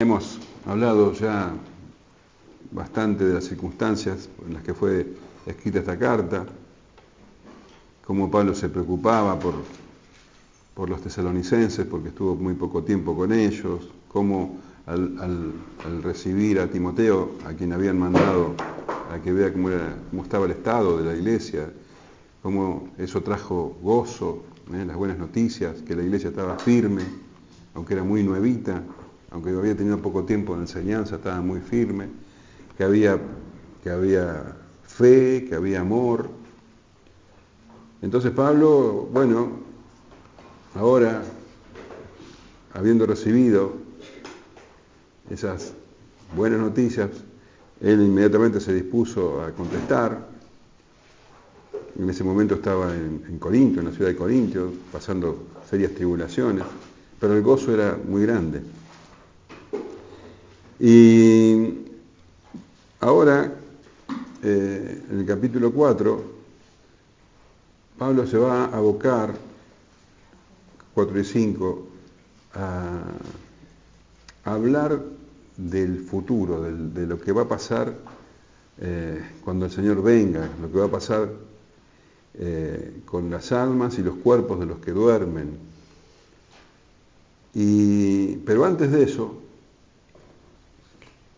Hemos hablado ya bastante de las circunstancias en las que fue escrita esta carta, cómo Pablo se preocupaba por los tesalonicenses porque estuvo muy poco tiempo con ellos, cómo al recibir a Timoteo, a quien habían mandado a que vea cómo estaba el estado de la iglesia, cómo eso trajo gozo, las buenas noticias, que la iglesia estaba firme, aunque era muy nuevita, aunque había tenido poco tiempo de enseñanza, estaba muy firme, que había fe, que había amor. Entonces Pablo, ahora, habiendo recibido esas buenas noticias, él inmediatamente se dispuso a contestar. En ese momento estaba en Corinto, en la ciudad de Corinto, pasando serias tribulaciones, pero el gozo era muy grande. Y ahora, en el capítulo 4, Pablo se va a abocar, 4 y 5, a hablar del futuro, de lo que va a pasar cuando el Señor venga, lo que va a pasar con las almas y los cuerpos de los que duermen. Pero antes de eso,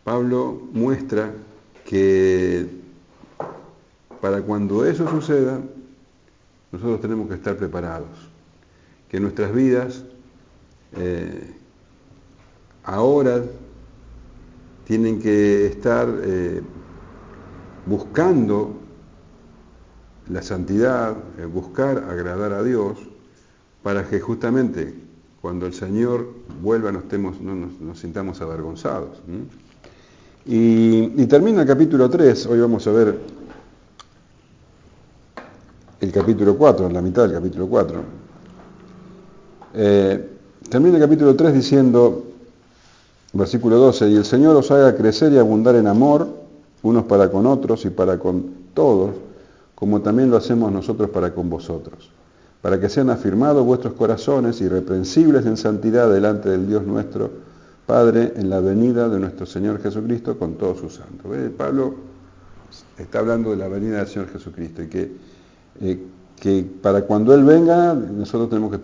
Pablo muestra que para cuando eso suceda, nosotros tenemos que estar preparados, que nuestras vidas ahora tienen que estar buscando la santidad, buscar agradar a Dios, para que justamente cuando el Señor vuelva no nos sintamos avergonzados. Y termina el capítulo 3, hoy vamos a ver el capítulo 4, la mitad del capítulo 4. Termina el capítulo 3 diciendo, versículo 12, y el Señor os haga crecer y abundar en amor, unos para con otros y para con todos, como también lo hacemos nosotros para con vosotros, para que sean afirmados vuestros corazones irreprensibles en santidad delante del Dios nuestro Padre, en la venida de nuestro Señor Jesucristo con todos sus santos. Pablo está hablando de la venida del Señor Jesucristo y que para cuando Él venga nosotros tenemos que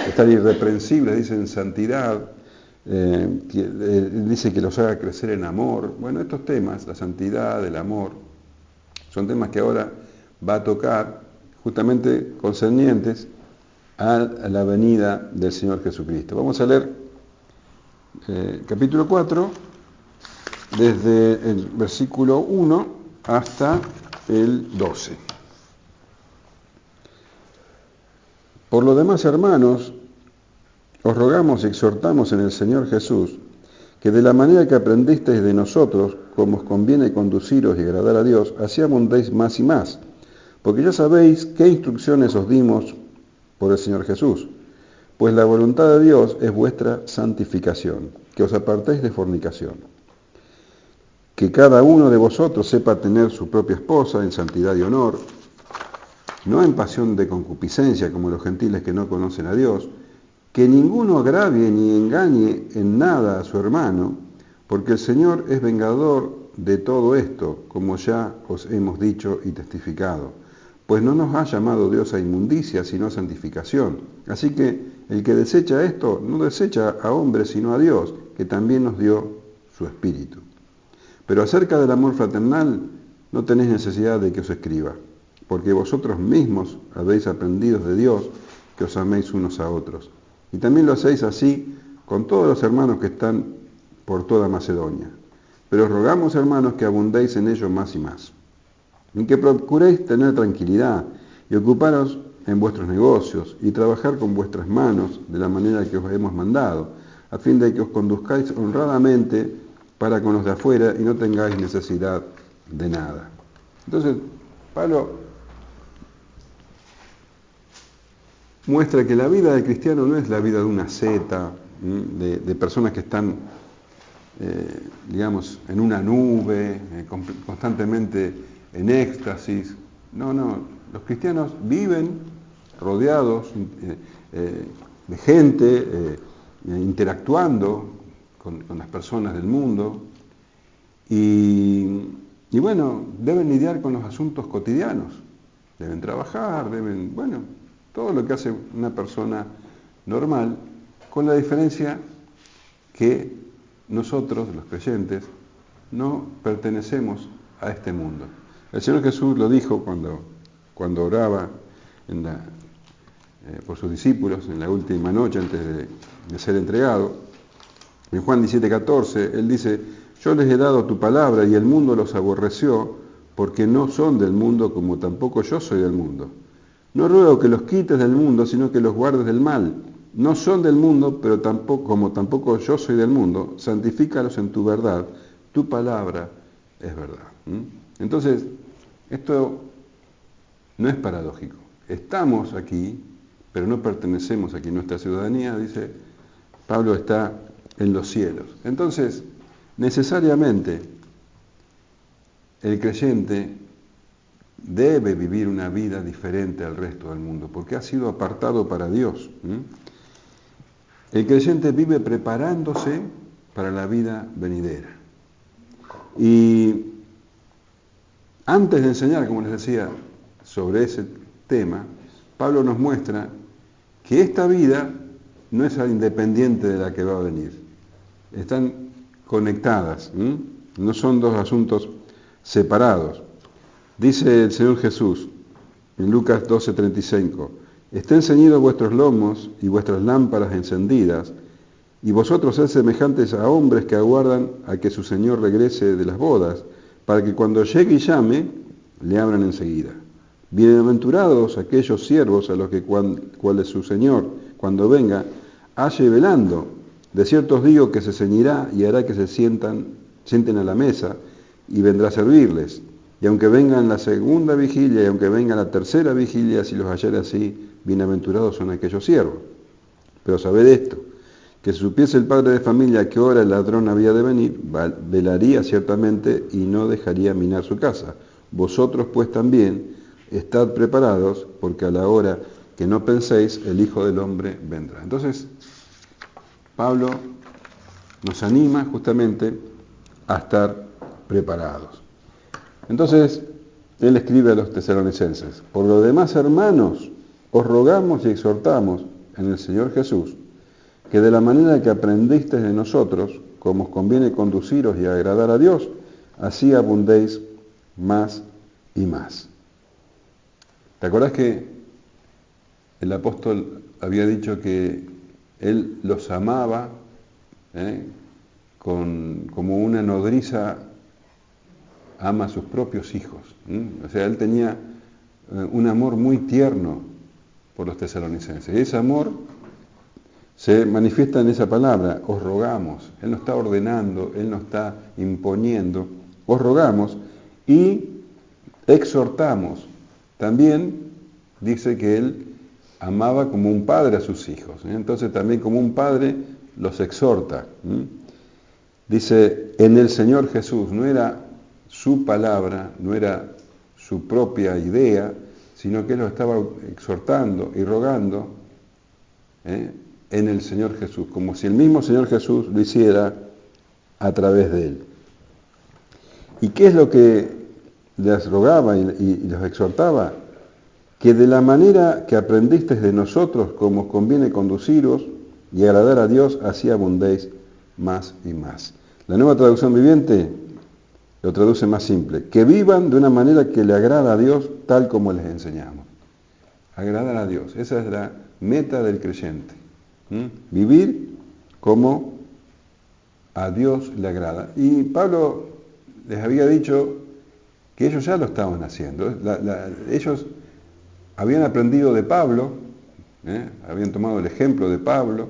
estar irreprensibles, dice, en santidad. Dice que los haga crecer en amor. Bueno, estos temas, la santidad, el amor, son temas que ahora va a tocar justamente concernientes a la venida del Señor Jesucristo. Vamos a leer capítulo 4, desde el versículo 1 hasta el 12. Por lo demás, hermanos, os rogamos y exhortamos en el Señor Jesús, que de la manera que aprendisteis de nosotros, como os conviene conduciros y agradar a Dios, así abundéis más y más, porque ya sabéis qué instrucciones os dimos por el Señor Jesús. Pues la voluntad de Dios es vuestra santificación, que os apartéis de fornicación. Que cada uno de vosotros sepa tener su propia esposa en santidad y honor, no en pasión de concupiscencia como los gentiles que no conocen a Dios, que ninguno agravie ni engañe en nada a su hermano, porque el Señor es vengador de todo esto, como ya os hemos dicho y testificado. Pues no nos ha llamado Dios a inmundicia, sino a santificación. Así que el que desecha esto, no desecha a hombres, sino a Dios, que también nos dio su Espíritu. Pero acerca del amor fraternal, no tenéis necesidad de que os escriba, porque vosotros mismos habéis aprendido de Dios que os améis unos a otros. Y también lo hacéis así con todos los hermanos que están por toda Macedonia. Pero os rogamos, hermanos, que abundéis en ello más y más, en que procuréis tener tranquilidad y ocuparos en vuestros negocios y trabajar con vuestras manos de la manera que os hemos mandado, a fin de que os conduzcáis honradamente para con los de afuera y no tengáis necesidad de nada. Entonces, Pablo muestra que la vida del cristiano no es la vida de una secta, de personas que están, en una nube, constantemente en éxtasis. No, los cristianos viven rodeados de gente, interactuando con las personas del mundo y bueno, deben lidiar con los asuntos cotidianos, deben trabajar, bueno, todo lo que hace una persona normal, con la diferencia que nosotros, los creyentes, no pertenecemos a este mundo. El Señor Jesús lo dijo cuando oraba por sus discípulos en la última noche antes de ser entregado. En Juan 17:14, Él dice: yo les he dado tu palabra y el mundo los aborreció porque no son del mundo como tampoco yo soy del mundo. No ruego que los quites del mundo, sino que los guardes del mal. No son del mundo, pero como tampoco yo soy del mundo, santifícalos en tu verdad. Tu palabra es verdad. Entonces, esto no es paradójico. Estamos aquí, pero no pertenecemos aquí. Nuestra ciudadanía, dice Pablo, está en los cielos. Entonces, necesariamente, el creyente debe vivir una vida diferente al resto del mundo, porque ha sido apartado para Dios. El creyente vive preparándose para la vida venidera. Y antes de enseñar, como les decía, sobre ese tema, Pablo nos muestra que esta vida no es independiente de la que va a venir. Están conectadas, no son dos asuntos separados. Dice el Señor Jesús en Lucas 12:35, estén ceñidos vuestros lomos y vuestras lámparas encendidas, y vosotros sed semejantes a hombres que aguardan a que su Señor regrese de las bodas, para que cuando llegue y llame, le abran enseguida. Bienaventurados aquellos siervos a los que cual es su Señor, cuando venga, halle velando. De cierto os digo que se ceñirá y hará que se sienten a la mesa, y vendrá a servirles. Y aunque vengan la segunda vigilia y aunque venga la tercera vigilia, si los hallare así, bienaventurados son aquellos siervos. Pero sabed esto, que si supiese el padre de familia a qué hora el ladrón había de venir, velaría ciertamente y no dejaría minar su casa. Vosotros pues también estad preparados, porque a la hora que no penséis, el Hijo del Hombre vendrá. Entonces, Pablo nos anima justamente a estar preparados. Entonces, él escribe a los tesalonicenses: por lo demás, hermanos, os rogamos y exhortamos en el Señor Jesús, que de la manera que aprendisteis de nosotros, como os conviene conduciros y agradar a Dios, así abundéis más y más. ¿Te acordás que el apóstol había dicho que él los amaba como una nodriza ama a sus propios hijos? O sea, él tenía un amor muy tierno por los tesalonicenses. Y ese amor se manifiesta en esa palabra, os rogamos. Él no está ordenando, él no está imponiendo. Os rogamos y exhortamos. También dice que él amaba como un padre a sus hijos. Entonces también como un padre los exhorta. Dice, en el Señor Jesús, no era su palabra, no era su propia idea, sino que él los estaba exhortando y rogando en el Señor Jesús, como si el mismo Señor Jesús lo hiciera a través de él. ¿Y qué es lo que les rogaba y los exhortaba? Que de la manera que aprendisteis de nosotros, como os conviene conduciros y agradar a Dios, así abundéis más y más. La Nueva Traducción Viviente lo traduce más simple: que vivan de una manera que le agrada a Dios, tal como les enseñamos. Agradar a Dios, esa es la meta del creyente. Vivir como a Dios le agrada. Y Pablo les había dicho que ellos ya lo estaban haciendo. Ellos habían aprendido de Pablo, habían tomado el ejemplo de Pablo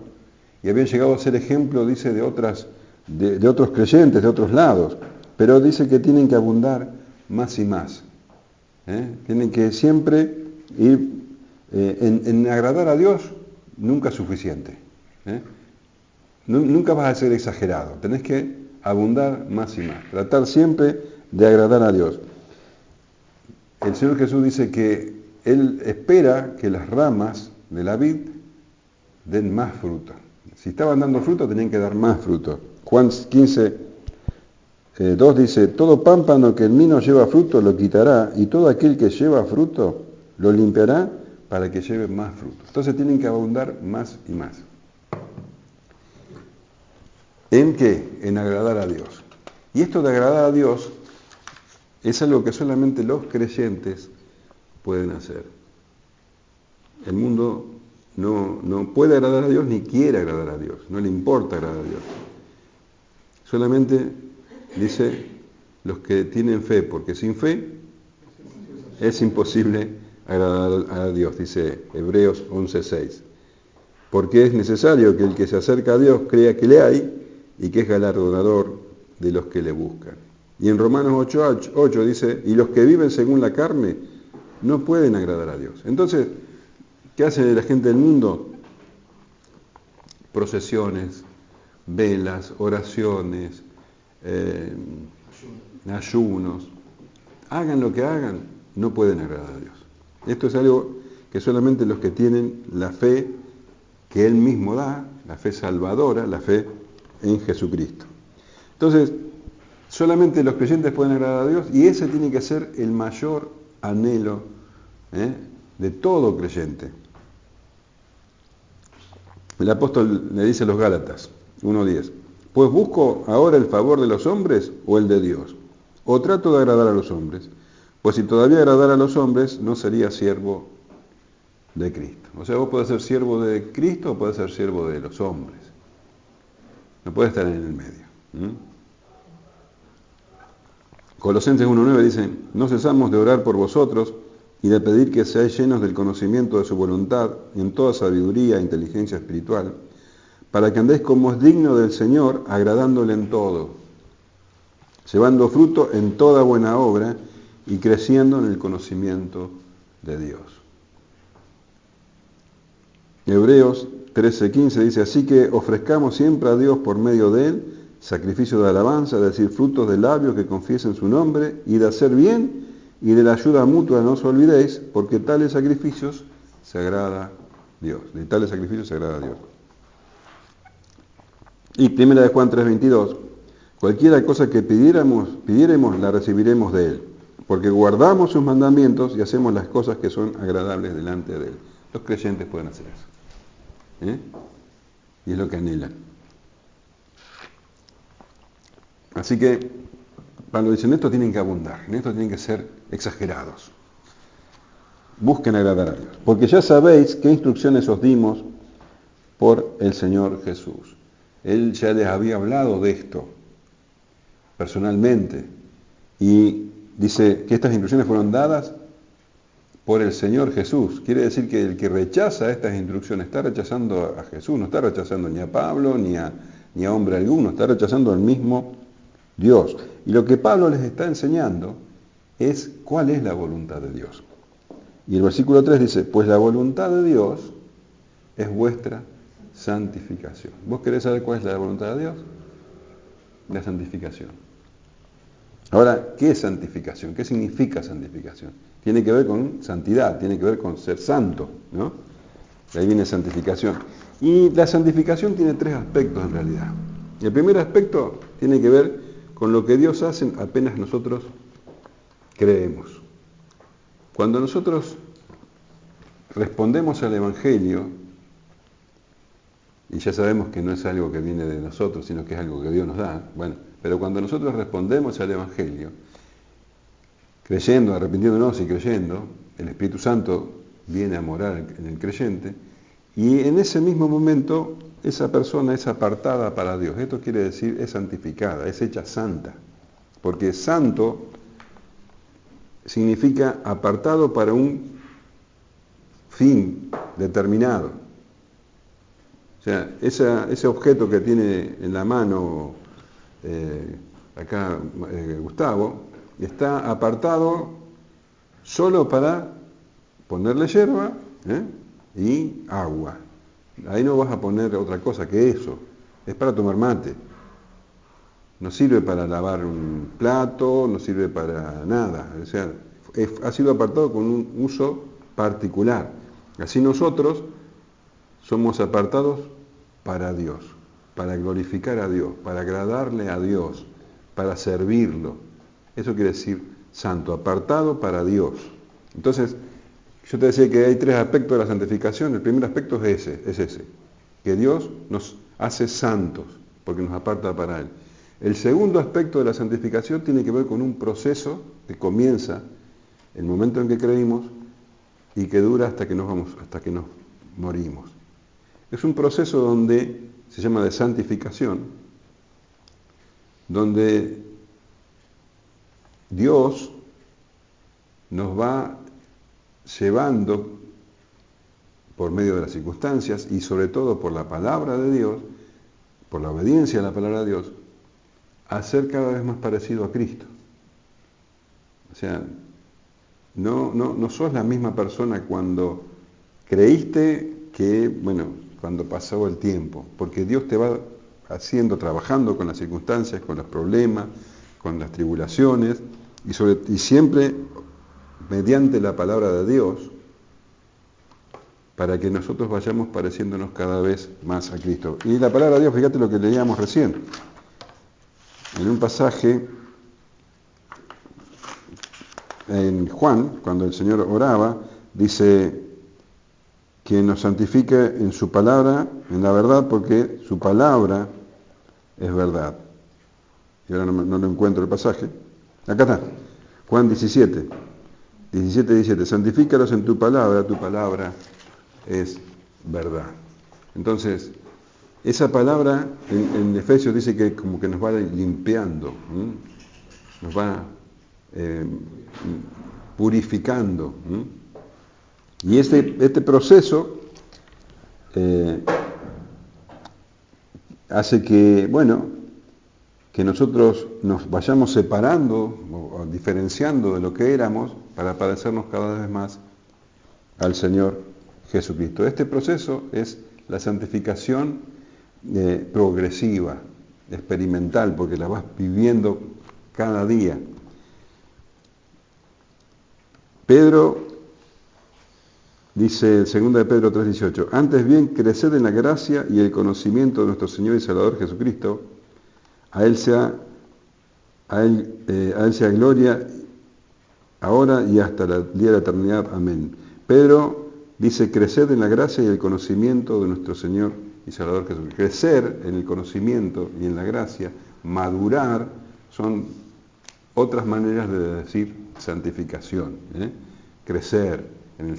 y habían llegado a ser ejemplo, dice, de otros creyentes, de otros lados. Pero dice que tienen que abundar más y más. Tienen que siempre ir en agradar a Dios. Nunca es suficiente. Nunca vas a ser exagerado. Tenés que abundar más y más. Tratar siempre de agradar a Dios. El Señor Jesús dice que Él espera que las ramas de la vid den más fruto. Si estaban dando fruto, tenían que dar más fruto. Juan 15, 2 dice, todo pámpano que en mí no lleva fruto lo quitará, y todo aquel que lleva fruto lo limpiará para que lleve más fruto. Entonces tienen que abundar más y más. ¿En qué? En agradar a Dios. Y esto de agradar a Dios es algo que solamente los creyentes pueden hacer. El mundo no puede agradar a Dios ni quiere agradar a Dios, no le importa agradar a Dios. Solamente dice los que tienen fe, porque sin fe es imposible agradar a Dios, dice Hebreos 11:6. Porque es necesario que el que se acerca a Dios crea que le hay y que es galardonador de los que le buscan. Y en Romanos 8 dice, y los que viven según la carne no pueden agradar a Dios. Entonces, ¿qué hace la gente del mundo? Procesiones, velas, oraciones, ayunos. Hagan lo que hagan, no pueden agradar a Dios. Esto es algo que solamente los que tienen la fe que Él mismo da, la fe salvadora, la fe en Jesucristo. Entonces, solamente los creyentes pueden agradar a Dios y ese tiene que ser el mayor anhelo de todo creyente. El apóstol le dice a los Gálatas 1:10, pues busco ahora el favor de los hombres o el de Dios, o trato de agradar a los hombres, pues si todavía agradara a los hombres no sería siervo de Cristo. O sea, vos podés ser siervo de Cristo o podés ser siervo de los hombres. No podés estar en el medio. Colosenses 1:9 dice, no cesamos de orar por vosotros y de pedir que seáis llenos del conocimiento de su voluntad en toda sabiduría e inteligencia espiritual, para que andéis como es digno del Señor, agradándole en todo, llevando fruto en toda buena obra y creciendo en el conocimiento de Dios. Hebreos 13:15 dice, así que ofrezcamos siempre a Dios por medio de Él, sacrificio de alabanza, es decir, frutos de labios que confiesen su nombre, y de hacer bien, y de la ayuda mutua no os olvidéis, porque tales sacrificios se agrada a Dios. De tales sacrificios se agrada a Dios. Y 1 Juan 3:22, cualquiera cosa que pidiéremos la recibiremos de Él, porque guardamos sus mandamientos y hacemos las cosas que son agradables delante de Él. Los creyentes pueden hacer eso. Y es lo que anhelan. Así que Pablo dice, en esto tienen que abundar, en esto tienen que ser exagerados. Busquen agradar a Dios, porque ya sabéis qué instrucciones os dimos por el Señor Jesús. Él ya les había hablado de esto personalmente y dice que estas instrucciones fueron dadas por el Señor Jesús. Quiere decir que el que rechaza estas instrucciones está rechazando a Jesús, no está rechazando ni a Pablo ni a hombre alguno, está rechazando al mismo Dios. Y lo que Pablo les está enseñando es cuál es la voluntad de Dios. Y el versículo 3 dice, pues la voluntad de Dios es vuestra santificación. ¿Vos querés saber cuál es la voluntad de Dios? La santificación. Ahora, ¿qué es santificación? ¿Qué significa santificación? Tiene que ver con santidad, tiene que ver con ser santo, ¿no? De ahí viene santificación. Y la santificación tiene 3 aspectos en realidad. El primer aspecto tiene que ver con lo que Dios hace apenas nosotros creemos. Cuando nosotros respondemos al Evangelio, y ya sabemos que no es algo que viene de nosotros, sino que es algo que Dios nos da, bueno, pero cuando nosotros respondemos al Evangelio, creyendo, arrepintiéndonos y creyendo, el Espíritu Santo viene a morar en el creyente, y en ese mismo momento esa persona es apartada para Dios. Esto quiere decir es santificada, es hecha santa, porque santo significa apartado para un fin determinado. O sea, ese objeto que tiene en la mano acá Gustavo, está apartado solo para ponerle hierba y agua. Ahí no vas a poner otra cosa que eso. Es para tomar mate. No sirve para lavar un plato, no sirve para nada. O sea, ha sido apartado con un uso particular. Así nosotros somos apartados para Dios, para glorificar a Dios, para agradarle a Dios, para servirlo. Eso quiere decir santo, apartado para Dios. Entonces, yo te decía que hay tres aspectos de la santificación. El primer aspecto es ese, que Dios nos hace santos, porque nos aparta para Él. El segundo aspecto de la santificación tiene que ver con un proceso que comienza el momento en que creímos y que dura hasta que nos morimos. Es un proceso donde se llama de santificación, donde Dios nos va llevando por medio de las circunstancias y sobre todo por la palabra de Dios, por la obediencia a la palabra de Dios, a ser cada vez más parecido a Cristo. O sea, no sos la misma persona cuando creíste que, cuando pasó el tiempo, porque Dios te va trabajando con las circunstancias, con los problemas, con las tribulaciones, y siempre mediante la palabra de Dios, para que nosotros vayamos pareciéndonos cada vez más a Cristo. Y la palabra de Dios, fíjate lo que leíamos recién, en un pasaje en Juan, cuando el Señor oraba, dice que nos santifique en su palabra, en la verdad, porque su palabra es verdad. Y ahora no lo encuentro el pasaje. Acá está, Juan 17, 17. Santifícalos en tu palabra es verdad. Entonces, esa palabra en Efesios dice que como que nos va limpiando, nos va purificando. Y este proceso hace que nosotros nos vayamos separando o diferenciando de lo que éramos para parecernos cada vez más al Señor Jesucristo. Este proceso es la santificación progresiva, experimental, porque la vas viviendo cada día. Pedro dice, 2 de Pedro 3:18, antes bien, creced en la gracia y el conocimiento de nuestro Señor y Salvador Jesucristo. A Él sea gloria ahora y hasta el día de la eternidad. Amén. Pedro dice, creced en la gracia y el conocimiento de nuestro Señor y Salvador Jesucristo. Crecer en el conocimiento y en la gracia, madurar, son otras maneras de decir santificación. Crecer en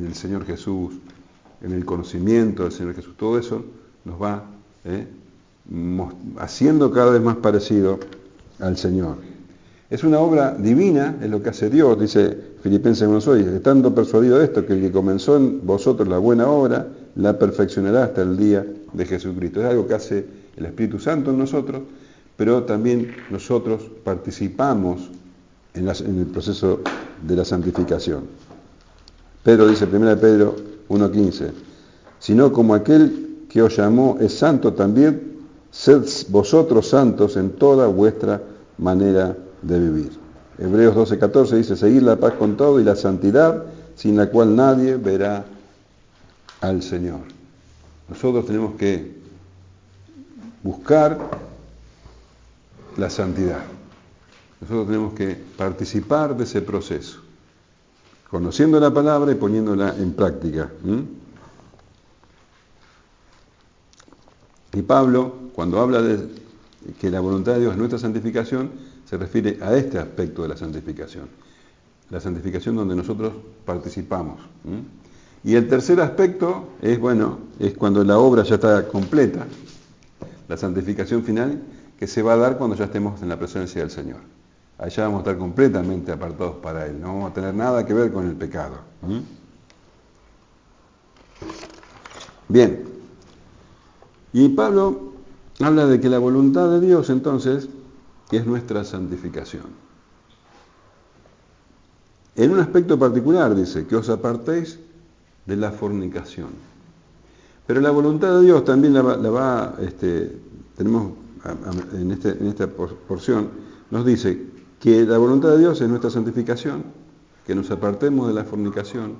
el Señor Jesús, en el conocimiento del Señor Jesús. Todo eso nos va haciendo cada vez más parecido al Señor. Es una obra divina, es lo que hace Dios, dice Filipenses 1:6, estando persuadido de esto, que el que comenzó en vosotros la buena obra, la perfeccionará hasta el día de Jesucristo. Es algo que hace el Espíritu Santo en nosotros, pero también nosotros participamos en el proceso de la santificación. Pedro dice, 1 Pedro 1:15, sino como aquel que os llamó es santo también, sed vosotros santos en toda vuestra manera de vivir. Hebreos 12:14 dice, seguid la paz con todo y la santidad, sin la cual nadie verá al Señor. Nosotros tenemos que buscar la santidad. Nosotros tenemos que participar de ese proceso, conociendo la palabra y poniéndola en práctica. Y Pablo, cuando habla de que la voluntad de Dios es nuestra santificación, se refiere a este aspecto de la santificación donde nosotros participamos. Y el tercer aspecto es cuando la obra ya está completa, la santificación final, que se va a dar cuando ya estemos en la presencia del Señor. Allá vamos a estar completamente apartados para Él, no vamos a tener nada que ver con el pecado. Bien. Y Pablo habla de que la voluntad de Dios, entonces, es nuestra santificación. En un aspecto particular dice, que os apartéis de la fornicación. Pero la voluntad de Dios también tenemos en esta porción, nos dice que la voluntad de Dios es nuestra santificación, que nos apartemos de la fornicación,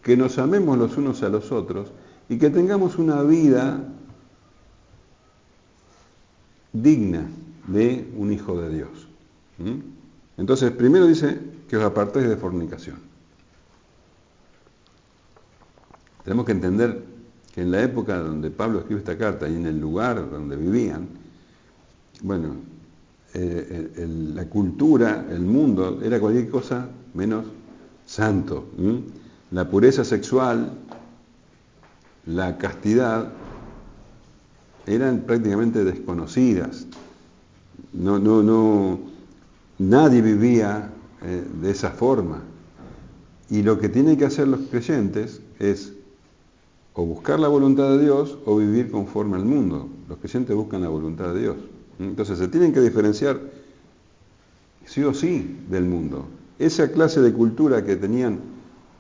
que nos amemos los unos a los otros y que tengamos una vida digna de un hijo de Dios. Entonces, primero dice que os apartéis de fornicación. Tenemos que entender que en la época donde Pablo escribe esta carta y en el lugar donde vivían, bueno, la cultura, el mundo, era cualquier cosa menos santo. La pureza sexual, la castidad, eran prácticamente desconocidas. Nadie vivía de esa forma. Y lo que tienen que hacer los creyentes es o buscar la voluntad de Dios o vivir conforme al mundo. Los creyentes buscan la voluntad de Dios. Entonces se tienen que diferenciar sí o sí del mundo. Esa clase de cultura que tenían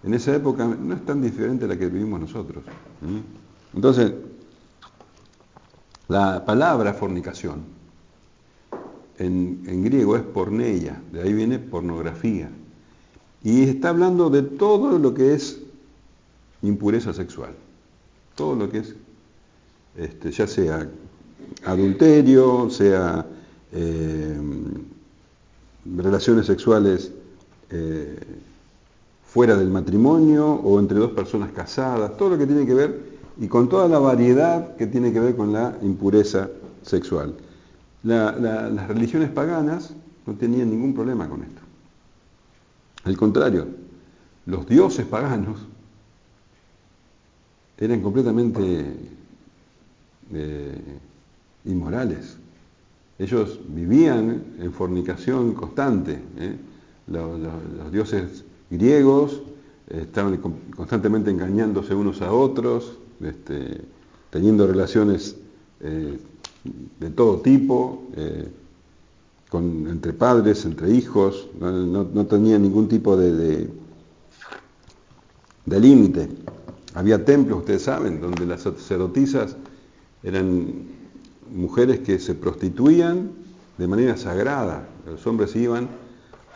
en esa época no es tan diferente a la que vivimos nosotros. Entonces, la palabra fornicación en griego es porneia, de ahí viene pornografía. Y está hablando de todo lo que es impureza sexual. Todo lo que es, ya sea adulterio, sea relaciones sexuales fuera del matrimonio o entre dos personas casadas, todo lo que tiene que ver y con toda la variedad que tiene que ver con la impureza sexual. Las religiones paganas no tenían ningún problema con esto. Al contrario, los dioses paganos eran completamente inmorales. Ellos vivían en fornicación constante. Los dioses griegos estaban constantemente engañándose unos a otros, teniendo relaciones de todo tipo, entre padres, entre hijos, no tenían ningún tipo de límite. Había templos, ustedes saben, donde las sacerdotisas eran mujeres que se prostituían de manera sagrada. Los hombres iban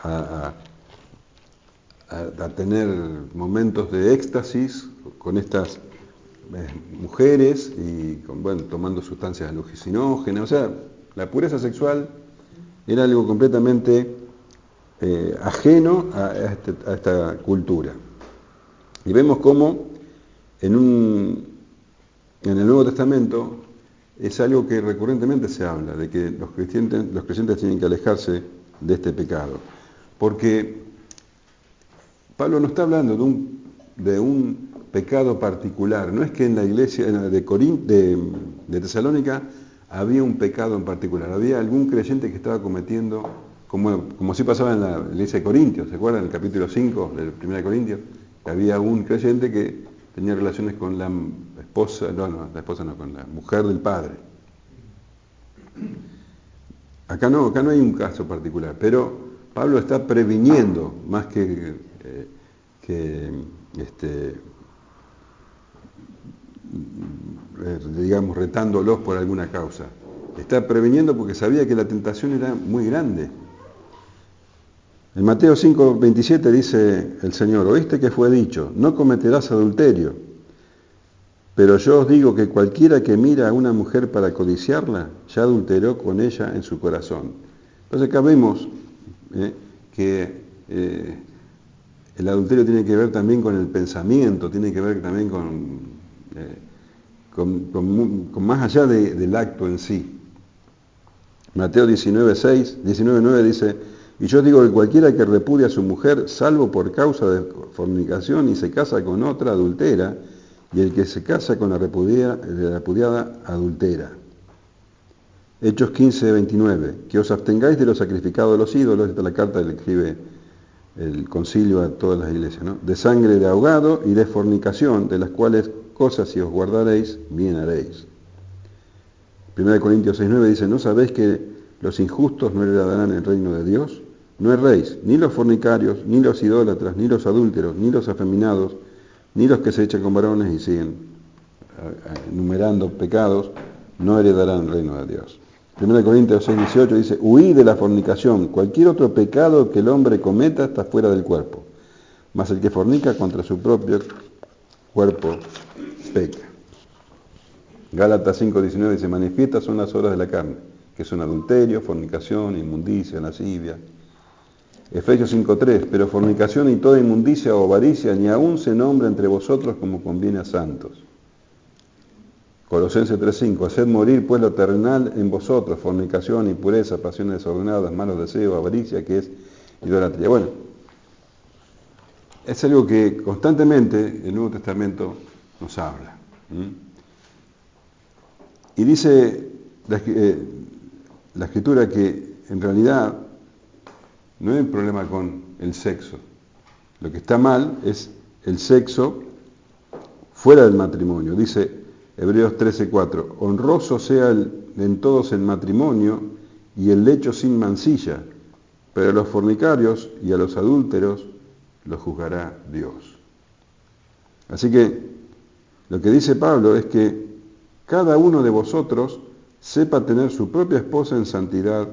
a tener momentos de éxtasis con estas mujeres y tomando sustancias alucinógenas. O sea, la pureza sexual era algo completamente ajeno a esta cultura. Y vemos cómo en el Nuevo Testamento es algo que recurrentemente se habla, de que los creyentes tienen que alejarse de este pecado. Porque Pablo no está hablando de un pecado particular. No es que en la iglesia de Tesalónica había un pecado en particular. Había algún creyente que estaba cometiendo, como así pasaba en la iglesia de Corintios. ¿Se acuerdan? En el capítulo 5 de 1 Corintios, había un creyente que tenía relaciones con la esposa, con la mujer del padre. Acá no hay un caso particular, pero Pablo está previniendo más que digamos, retándolos por alguna causa. Está previniendo porque sabía que la tentación era muy grande. En Mateo 5:27 dice el Señor: oíste que fue dicho, no cometerás adulterio. Pero yo os digo que cualquiera que mira a una mujer para codiciarla, ya adulteró con ella en su corazón. Entonces acá vemos que el adulterio tiene que ver también con el pensamiento, tiene que ver también con más allá del acto en sí. Mateo 19:9 dice: y yo digo que cualquiera que repudia a su mujer, salvo por causa de fornicación y se casa con otra, adultera, y el que se casa con la repudiada, adultera. Hechos 15:29, que os abstengáis de lo sacrificado a los ídolos, esta es la carta que le escribe el concilio a todas las iglesias, ¿no? De sangre de ahogado y de fornicación, de las cuales cosas si os guardaréis, bien haréis. 1 Corintios 6:9 dice: ¿no sabéis que los injustos no heredarán el reino de Dios? No erréis, ni los fornicarios, ni los idólatras, ni los adúlteros, ni los afeminados, ni los que se echan con varones, y siguen enumerando pecados, no heredarán el reino de Dios. 1 Corintios 6:18 dice: huid de la fornicación, cualquier otro pecado que el hombre cometa está fuera del cuerpo, mas el que fornica contra su propio cuerpo peca. Gálatas 5:19 dice: manifiestas son las obras de la carne, que son adulterio, fornicación, inmundicia, lascivia. Efesios 5:3, pero fornicación y toda inmundicia o avaricia ni aun se nombra entre vosotros como conviene a santos. Colosenses 3:5, haced morir pues lo terrenal en vosotros, fornicación, impureza, pasiones desordenadas, malos deseos, avaricia, que es idolatría. Bueno, es algo que constantemente el Nuevo Testamento nos habla. Y dice la Escritura que en realidad no hay problema con el sexo. Lo que está mal es el sexo fuera del matrimonio. Dice Hebreos 13:4, honroso sea en todos el matrimonio y el lecho sin mancilla, pero a los fornicarios y a los adúlteros los juzgará Dios. Así que lo que dice Pablo es que cada uno de vosotros sepa tener su propia esposa en santidad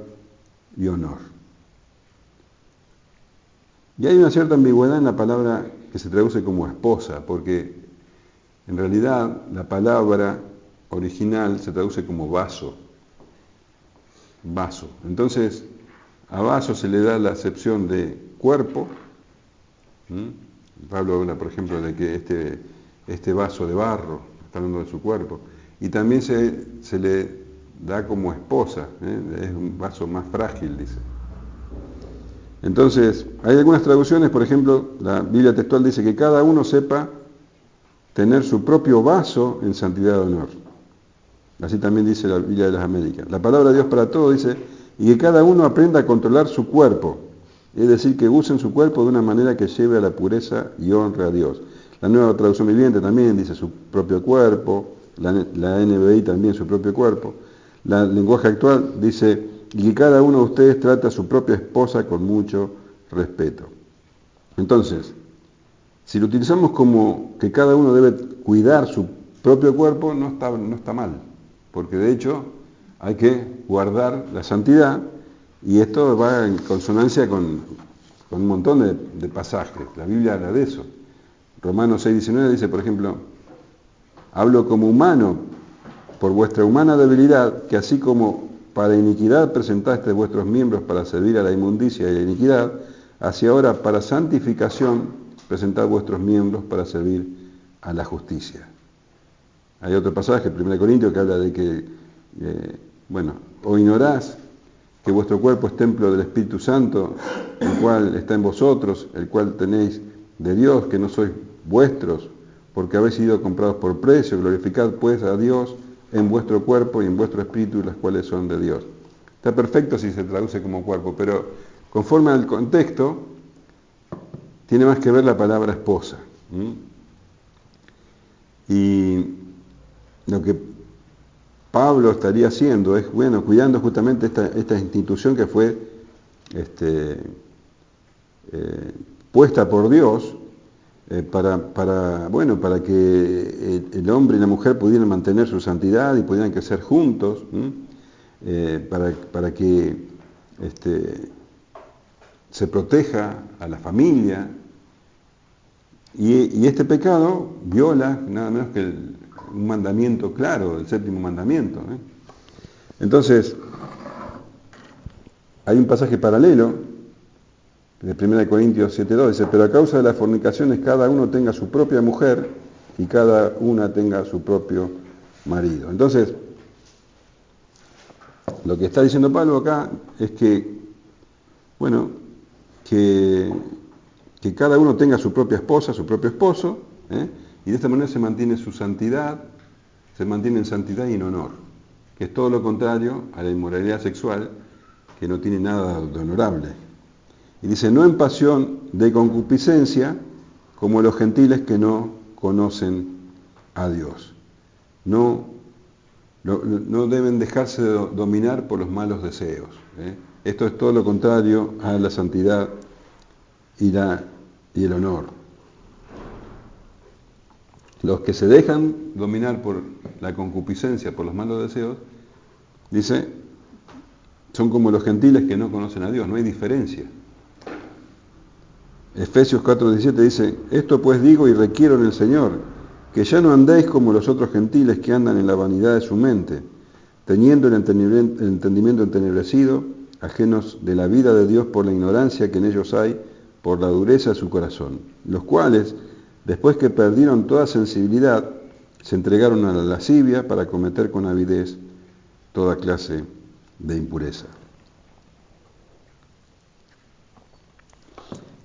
y honor. Y hay una cierta ambigüedad en la palabra que se traduce como esposa, porque en realidad la palabra original se traduce como vaso. Vaso. Entonces, a vaso se le da la acepción de cuerpo. Pablo habla, por ejemplo, de que este vaso de barro, está hablando de su cuerpo, y también se le da como esposa, es un vaso más frágil, dice. Entonces, hay algunas traducciones, por ejemplo, la Biblia textual dice que cada uno sepa tener su propio vaso en santidad y honor. Así también dice la Biblia de las Américas. La palabra de Dios para todos dice, y que cada uno aprenda a controlar su cuerpo, es decir, que usen su cuerpo de una manera que lleve a la pureza y honre a Dios. La Nueva Traducción Viviente también dice su propio cuerpo, la NBI también su propio cuerpo. La Lenguaje Actual dice, y que cada uno de ustedes trate a su propia esposa con mucho respeto. Entonces, si lo utilizamos como que cada uno debe cuidar su propio cuerpo, no está mal, porque de hecho hay que guardar la santidad, y esto va en consonancia con un montón de pasajes. La Biblia habla de eso. Romanos 6:19 dice, por ejemplo, hablo como humano por vuestra humana debilidad, que así como para iniquidad presentasteis vuestros miembros para servir a la inmundicia y la iniquidad, así ahora para santificación presentad vuestros miembros para servir a la justicia. Hay otro pasaje, 1 Corintios, que habla de que, o ignorás que vuestro cuerpo es templo del Espíritu Santo, el cual está en vosotros, el cual tenéis de Dios, que no sois vuestros, porque habéis sido comprados por precio. Glorificad pues a Dios en vuestro cuerpo y en vuestro espíritu, las cuales son de Dios. Está perfecto si se traduce como cuerpo, pero conforme al contexto, tiene más que ver la palabra esposa. Y lo que Pablo estaría haciendo es, cuidando justamente esta institución que fue puesta por Dios para que el hombre y la mujer pudieran mantener su santidad y pudieran crecer juntos, para que se proteja a la familia. Y este pecado viola nada menos que un mandamiento claro, el 7º mandamiento. Entonces, hay un pasaje paralelo de 1 Corintios 7:2, dice, pero a causa de las fornicaciones cada uno tenga su propia mujer y cada una tenga su propio marido. Entonces, lo que está diciendo Pablo acá es que cada uno tenga su propia esposa, su propio esposo, y de esta manera se mantiene su santidad, se mantiene en santidad y en honor, que es todo lo contrario a la inmoralidad sexual, que no tiene nada de honorable. Y dice, no en pasión de concupiscencia, como los gentiles que no conocen a Dios. No deben dejarse dominar por los malos deseos. Esto es todo lo contrario a la santidad y el honor. Los que se dejan dominar por la concupiscencia, por los malos deseos, dice, son como los gentiles que no conocen a Dios, no hay diferencia. Efesios 4:17 dice, esto pues digo y requiero en el Señor, que ya no andéis como los otros gentiles que andan en la vanidad de su mente, teniendo el entendimiento entenebrecido, ajenos de la vida de Dios por la ignorancia que en ellos hay, por la dureza de su corazón, los cuales, después que perdieron toda sensibilidad, se entregaron a la lascivia para cometer con avidez toda clase de impureza.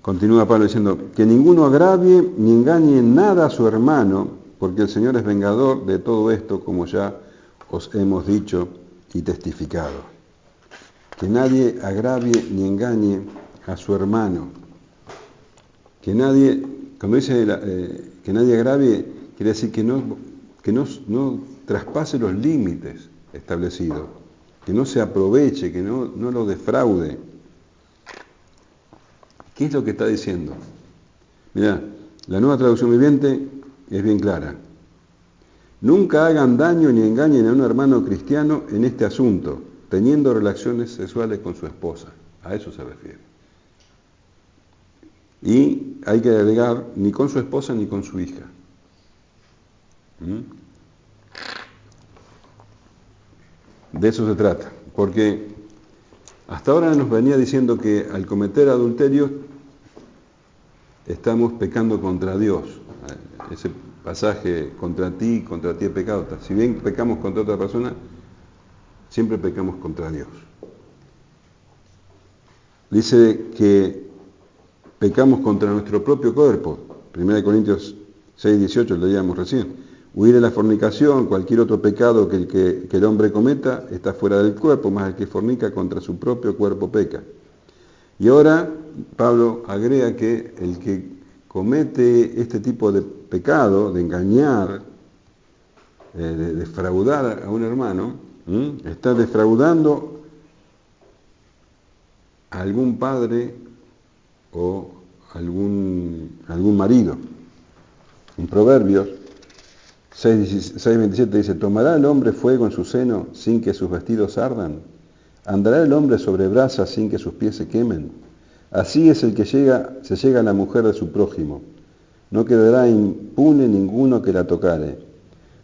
Continúa Pablo diciendo, que ninguno agravie ni engañe en nada a su hermano, porque el Señor es vengador de todo esto, como ya os hemos dicho y testificado. Que nadie agravie ni engañe a su hermano. Que nadie, cuando dice que nadie agravie, quiere decir que no traspase los límites establecidos, que no se aproveche, que no lo defraude. ¿Qué es lo que está diciendo? Mirá, la Nueva Traducción Viviente es bien clara. Nunca hagan daño ni engañen a un hermano cristiano en este asunto, teniendo relaciones sexuales con su esposa. A eso se refiere. Y hay que agregar ni con su esposa ni con su hija. De eso se trata. Porque hasta ahora nos venía diciendo que al cometer adulterio estamos pecando contra Dios. Ese pasaje, contra ti he pecado. Si bien pecamos contra otra persona, siempre pecamos contra Dios. Dice que pecamos contra nuestro propio cuerpo. 1 Corintios 6:18 leíamos recién. Huir de la fornicación, cualquier otro pecado que el hombre cometa, está fuera del cuerpo, más el que fornica contra su propio cuerpo peca. Y ahora Pablo agrega que el que comete este tipo de pecado, de engañar, de defraudar a un hermano, está defraudando a algún padre o algún marido. En Proverbios 6:27 dice, ¿tomará el hombre fuego en su seno sin que sus vestidos ardan? ¿Andará el hombre sobre brasas sin que sus pies se quemen? Así es el que se llega a la mujer de su prójimo. No quedará impune ninguno que la tocare.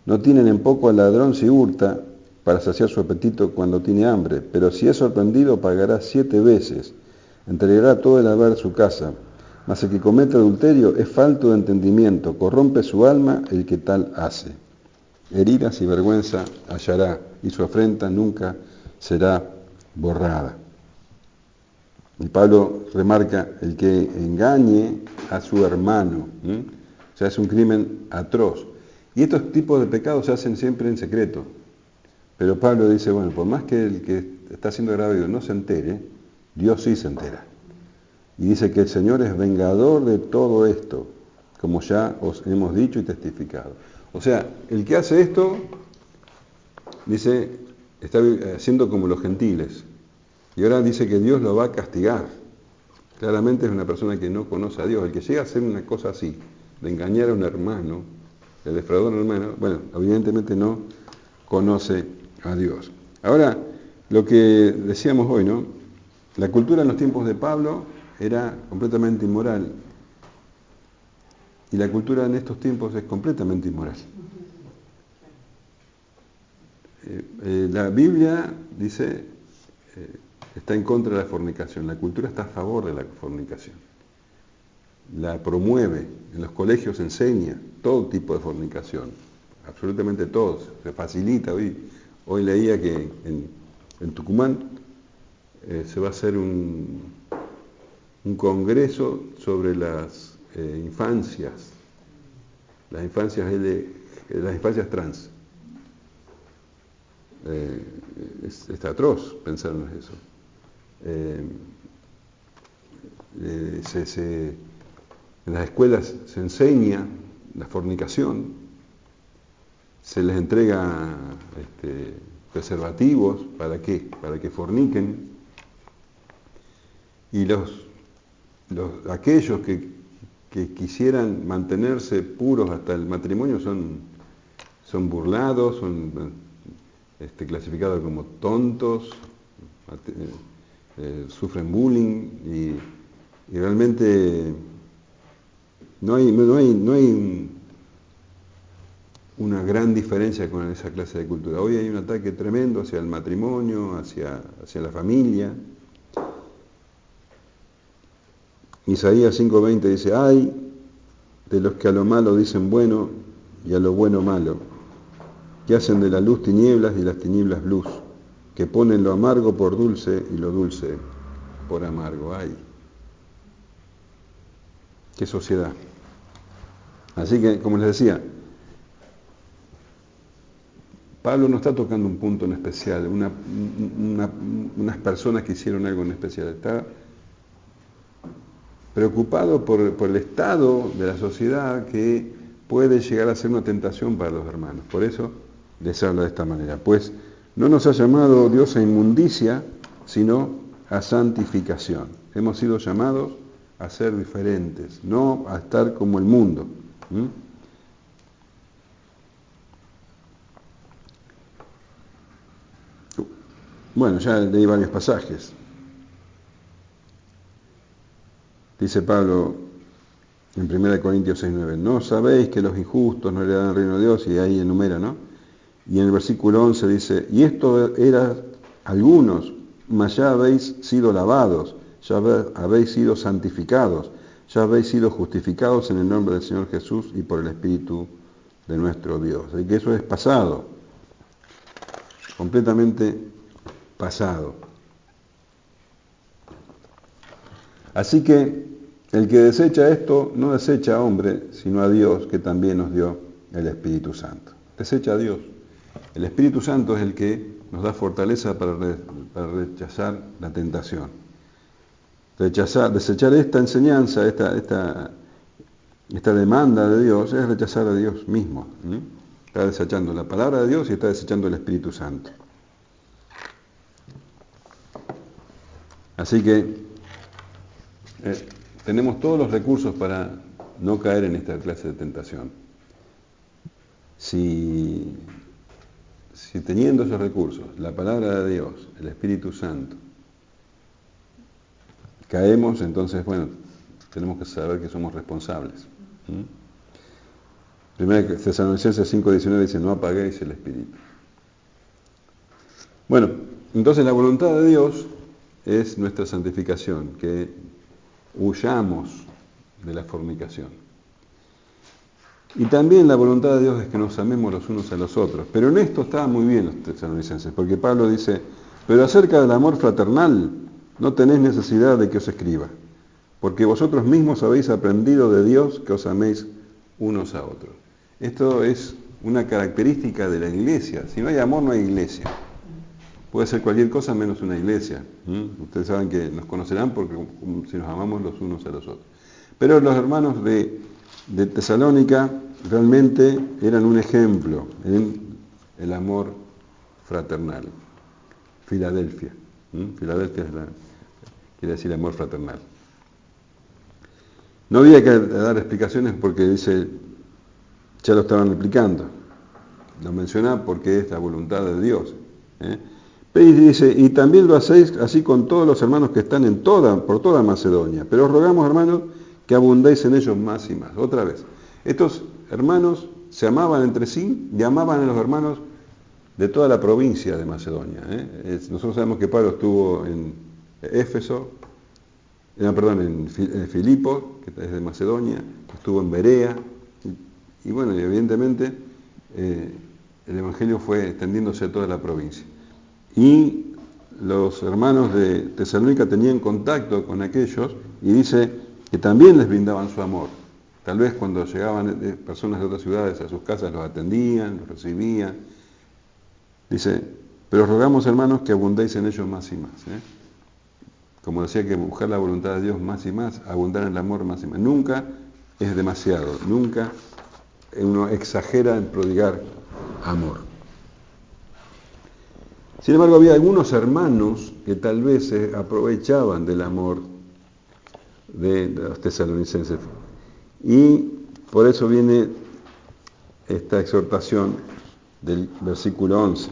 No tienen en poco al ladrón si hurta para saciar su apetito cuando tiene hambre, pero si es sorprendido pagará 7 veces. Entregará todo el haber de su casa. Mas el que comete adulterio es falto de entendimiento, corrompe su alma el que tal hace. Heridas y vergüenza hallará, y su afrenta nunca será borrada. Y Pablo remarca el que engañe a su hermano, o sea, es un crimen atroz. Y estos tipos de pecados se hacen siempre en secreto. Pero Pablo dice, bueno, por más que el que está siendo agravio no se entere, Dios sí se entera. Y dice que el Señor es vengador de todo esto, como ya os hemos dicho y testificado. O sea, el que hace esto, dice, está haciendo como los gentiles. Y ahora dice que Dios lo va a castigar. Claramente es una persona que no conoce a Dios. El que llega a hacer una cosa así, de engañar a un hermano, de defraudar a un hermano, bueno, evidentemente no conoce a Dios. Ahora, lo que decíamos hoy, ¿no? La cultura en los tiempos de Pablo era completamente inmoral. Y la cultura en estos tiempos es completamente inmoral. La Biblia dice, está en contra de la fornicación. La cultura está a favor de la fornicación. La promueve. En los colegios enseña todo tipo de fornicación. Absolutamente todo. Se facilita. Hoy leía que en Tucumán se va a hacer un congreso sobre las infancias trans. Es atroz pensar en eso. En las escuelas se enseña la fornicación, se les entrega preservativos, ¿para qué? Para que forniquen. Y aquellos que quisieran mantenerse puros hasta el matrimonio son burlados, son clasificados como tontos, sufren bullying y realmente no hay una gran diferencia con esa clase de cultura. Hoy hay un ataque tremendo hacia el matrimonio, hacia la familia. Isaías 5:20 dice, ay de los que a lo malo dicen bueno y a lo bueno malo, que hacen de la luz tinieblas y las tinieblas luz, que ponen lo amargo por dulce y lo dulce por amargo. Ay, qué sociedad. Así que, como les decía, Pablo no está tocando un punto en especial, unas personas que hicieron algo en especial. Está preocupado por el estado de la sociedad que puede llegar a ser una tentación para los hermanos. Por eso les habla de esta manera. Pues no nos ha llamado Dios a inmundicia, sino a santificación. Hemos sido llamados a ser diferentes, no a estar como el mundo. Bueno, ya leí varios pasajes. Dice Pablo en 1 Corintios 6:9, ¿no sabéis que los injustos no heredarán el reino de Dios? Y ahí enumera, ¿no? Y en el versículo 11 dice, y esto era algunos, mas ya habéis sido lavados, ya habéis sido santificados, ya habéis sido justificados en el nombre del Señor Jesús y por el Espíritu de nuestro Dios. Así que eso es pasado, completamente pasado. Así que el que desecha esto no desecha a hombre, sino a Dios, que también nos dio el Espíritu Santo. Desecha a Dios. El Espíritu Santo es el que nos da fortaleza para rechazar la tentación. Desechar esta enseñanza, esta demanda de Dios, es rechazar a Dios mismo. Está desechando la palabra de Dios y está desechando el Espíritu Santo. Así que tenemos todos los recursos para no caer en esta clase de tentación. Si teniendo esos recursos, la palabra de Dios, el Espíritu Santo, caemos, entonces, bueno, tenemos que saber que somos responsables. Primera Tesalonicenses 5:19 dice, no apaguéis el Espíritu. Bueno, entonces la voluntad de Dios es nuestra santificación, que huyamos de la fornicación. Y también la voluntad de Dios es que nos amemos los unos a los otros. Pero en esto estaban muy bien los tesalonicenses, porque Pablo dice, pero acerca del amor fraternal no tenéis necesidad de que os escriba, porque vosotros mismos habéis aprendido de Dios que os améis unos a otros. Esto es una característica de la iglesia. Si no hay amor, no hay iglesia. Puede ser cualquier cosa menos una iglesia. Ustedes saben que nos conocerán porque si nos amamos los unos a los otros. Pero los hermanos de Tesalónica realmente eran un ejemplo en el amor fraternal. Filadelfia. Filadelfia quiere decir amor fraternal. No había que dar explicaciones porque dice, ya lo estaban explicando. Lo menciona porque es la voluntad de Dios. Y dice, y también lo hacéis así con todos los hermanos que están por toda Macedonia. Pero os rogamos, hermanos, que abundéis en ellos más y más. Otra vez, estos hermanos se amaban entre sí y amaban a los hermanos de toda la provincia de Macedonia. Nosotros sabemos que Pablo estuvo en Éfeso, en Filipos, que es de Macedonia, estuvo en Berea, y bueno, y evidentemente el Evangelio fue extendiéndose a toda la provincia. Y los hermanos de Tesalónica tenían contacto con aquellos y dice que también les brindaban su amor. Tal vez cuando llegaban personas de otras ciudades a sus casas los atendían, los recibían. Dice, pero rogamos, hermanos, que abundéis en ellos más y más. Como decía, que buscar la voluntad de Dios más y más, abundar en el amor más y más. Nunca es demasiado, nunca uno exagera en prodigar amor. Sin embargo, había algunos hermanos que tal vez se aprovechaban del amor de los tesalonicenses. Y por eso viene esta exhortación del versículo 11.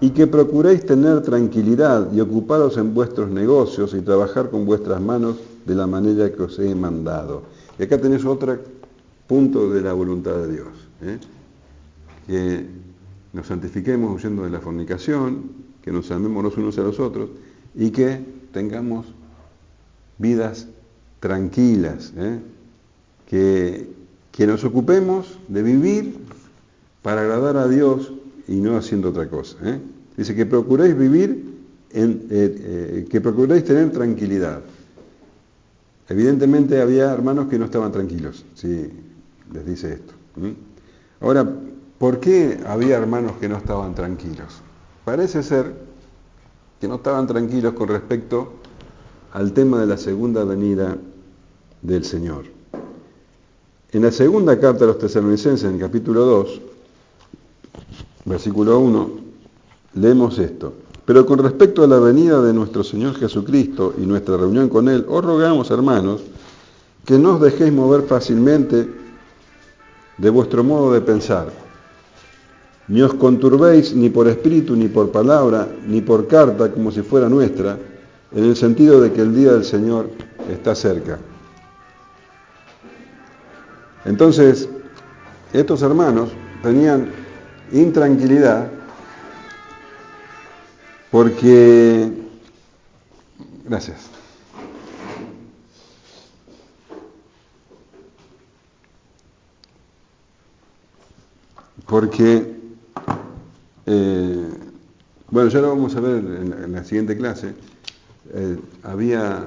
Y que procuréis tener tranquilidad y ocuparos en vuestros negocios y trabajar con vuestras manos de la manera que os he mandado. Y acá tenés otro punto de la voluntad de Dios. que nos santifiquemos huyendo de la fornicación, que nos amemos los unos a los otros y que tengamos vidas tranquilas, que nos ocupemos de vivir para agradar a Dios y no haciendo otra cosa. Dice que procuréis vivir, que procuréis tener tranquilidad. Evidentemente había hermanos que no estaban tranquilos, si les dice esto. Ahora, ¿por qué había hermanos que no estaban tranquilos? Parece ser que no estaban tranquilos con respecto al tema de la segunda venida del Señor. En la segunda carta a los Tesalonicenses, en el capítulo 2, versículo 1, leemos esto. Pero con respecto a la venida de nuestro Señor Jesucristo y nuestra reunión con Él, os rogamos, hermanos, que no os dejéis mover fácilmente de vuestro modo de pensar. Ni os conturbéis ni por espíritu, ni por palabra, ni por carta, como si fuera nuestra, en el sentido de que el día del Señor está cerca. Entonces, estos hermanos tenían intranquilidad porque, gracias, porque, bueno, ya lo vamos a ver en la siguiente clase, había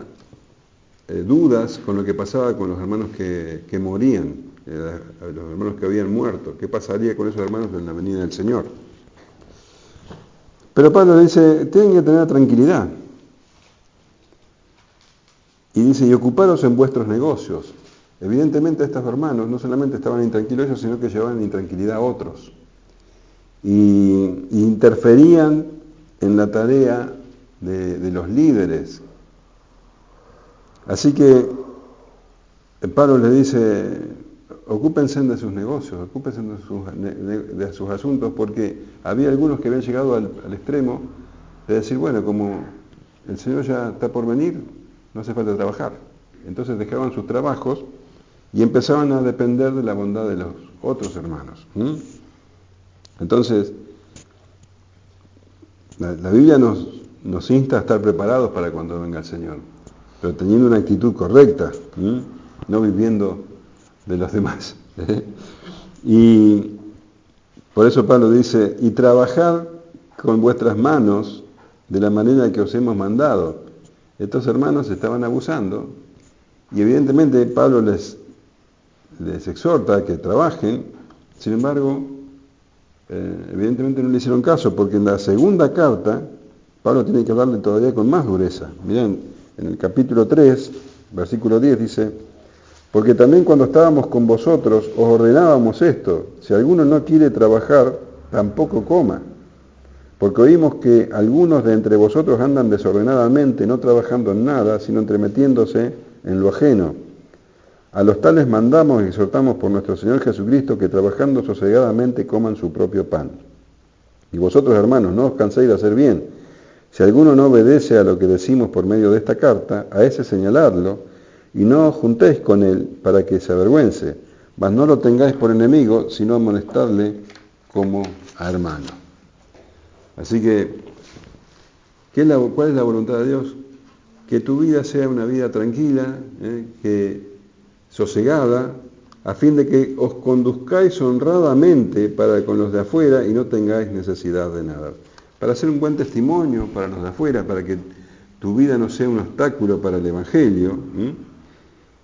dudas con lo que pasaba con los hermanos que morían, los hermanos que habían muerto. ¿Qué pasaría con esos hermanos en la venida del Señor? Pero Pablo dice, tienen que tener tranquilidad. Y dice, y ocuparos en vuestros negocios. Evidentemente estos hermanos no solamente estaban intranquilos ellos, sino que llevaban intranquilidad a otros. Y interferían en la tarea de los líderes. Así que Pablo les dice, ocúpense de sus negocios, ocúpense de sus asuntos, porque había algunos que habían llegado al extremo de decir, bueno, como el Señor ya está por venir, no hace falta trabajar. Entonces dejaban sus trabajos y empezaban a depender de la bondad de los otros hermanos. Entonces, la Biblia nos insta a estar preparados para cuando venga el Señor, pero teniendo una actitud correcta, no viviendo de los demás. Y por eso Pablo dice, y trabajad con vuestras manos de la manera que os hemos mandado. Estos hermanos estaban abusando y evidentemente Pablo les exhorta a que trabajen, sin embargo, evidentemente no le hicieron caso, porque en la segunda carta Pablo tiene que hablarle todavía con más dureza. Miren, en el capítulo 3, versículo 10 dice, porque también cuando estábamos con vosotros os ordenábamos esto, si alguno no quiere trabajar, tampoco coma, porque oímos que algunos de entre vosotros andan desordenadamente, no trabajando en nada, sino entremetiéndose en lo ajeno. A los tales mandamos y exhortamos por nuestro Señor Jesucristo que trabajando sosegadamente coman su propio pan. Y vosotros, hermanos, no os canséis de hacer bien. Si alguno no obedece a lo que decimos por medio de esta carta, a ese señaladlo, y no os juntéis con él para que se avergüence, mas no lo tengáis por enemigo, sino amonestadle como a hermano. Así que, ¿cuál es la voluntad de Dios? Que tu vida sea una vida tranquila, sosegada, a fin de que os conduzcáis honradamente para con los de afuera y no tengáis necesidad de nada. Para ser un buen testimonio para los de afuera, para que tu vida no sea un obstáculo para el Evangelio,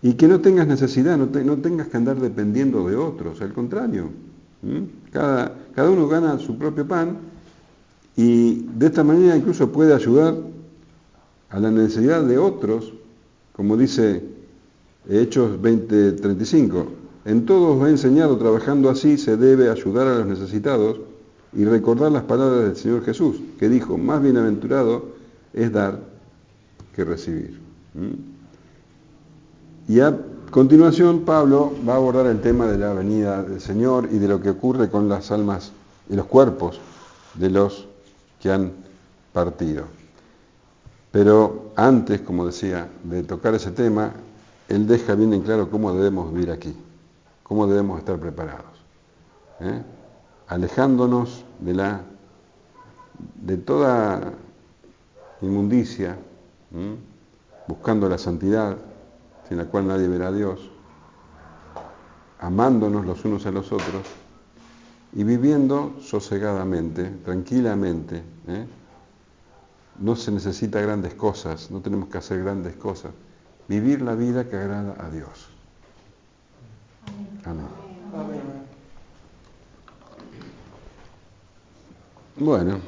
y que no tengas necesidad, no tengas que andar dependiendo de otros, al contrario. Cada uno gana su propio pan y de esta manera incluso puede ayudar a la necesidad de otros, como dice Hechos 20:35. En todo os he enseñado, trabajando así se debe ayudar a los necesitados y recordar las palabras del Señor Jesús, que dijo, más bienaventurado es dar que recibir. Y a continuación Pablo va a abordar el tema de la venida del Señor y de lo que ocurre con las almas y los cuerpos de los que han partido. Pero antes, como decía, de tocar ese tema, él deja bien en claro cómo debemos vivir aquí, cómo debemos estar preparados. alejándonos de toda inmundicia, buscando la santidad, sin la cual nadie verá a Dios, amándonos los unos a los otros y viviendo sosegadamente, tranquilamente. No se necesita grandes cosas, no tenemos que hacer grandes cosas. Vivir la vida que agrada a Dios. Amén. Amén. Bueno.